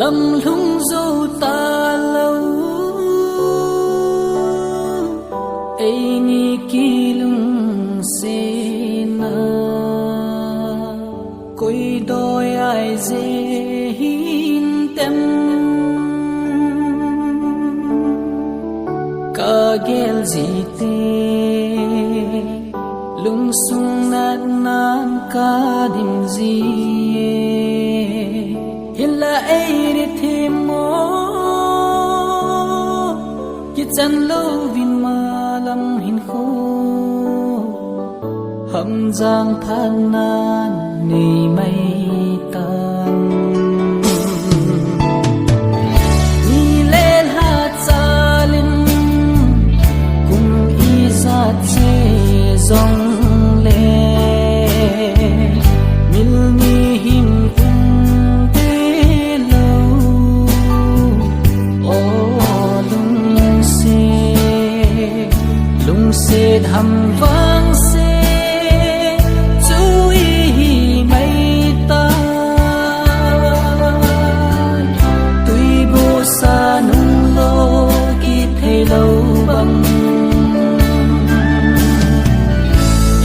lầm lung dâu ta lâu ấy ni kỳ lung se na coi đôi ai dễ hin tem cả gel gì te lung sung nát nan ka dim gì hila ai đi thêm mô ki chan lo vin ma lam hin kho hầm giang than nan nei mai tan ni lên hát salin cùng y sa che zong le mil ni him se thầm vang se chú ý mấy ta tuy vô xa nung lô khi thấy lâu bằng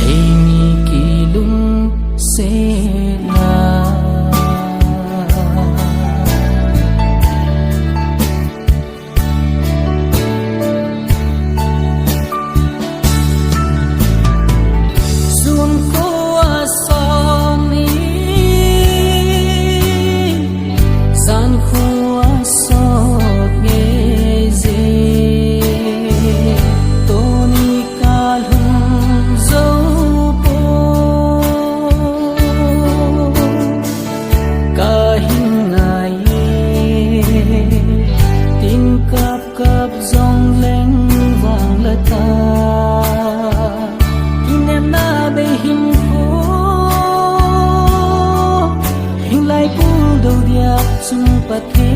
ấy ni kỳ lung se là chung pathe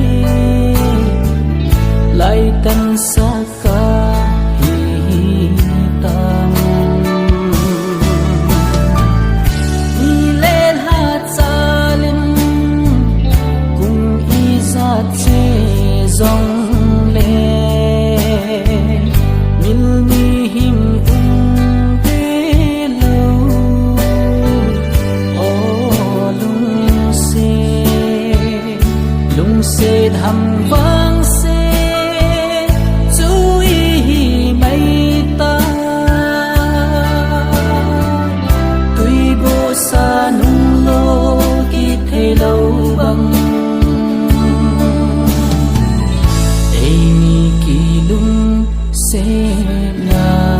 lai tan sa ka hi tam ni lên hát salin cùng y sa che zong le mil ni him ung te lo o lung se thầm vang se chú ý mấy ta tuy vô xa nung lô khi thấy lâu bằng ấy ni kỳ lung se là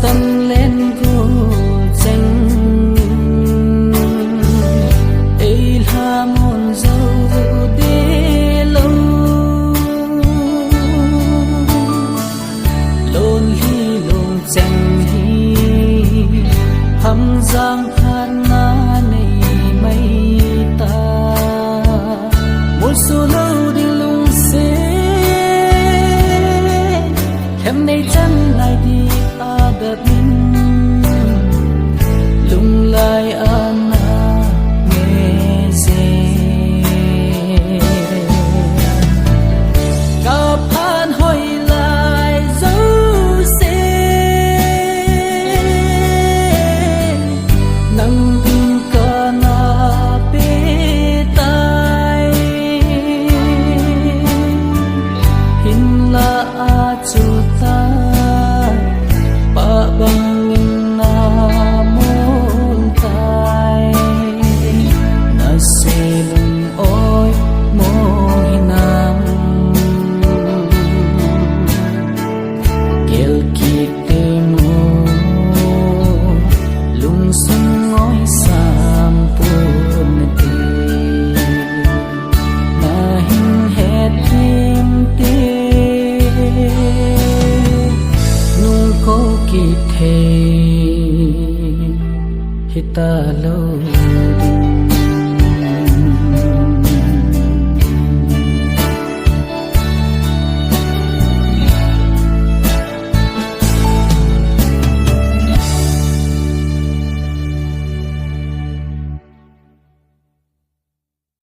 tâm lên vô tranh ấy là môn dâu đê lâu lôn hi lôn tranh hi hầm giang than na này mấy ta một số lâu đi lung xe em này chân lại đi Adabin lung lai ana ngeze kapan hoi lai dấu se he hitalo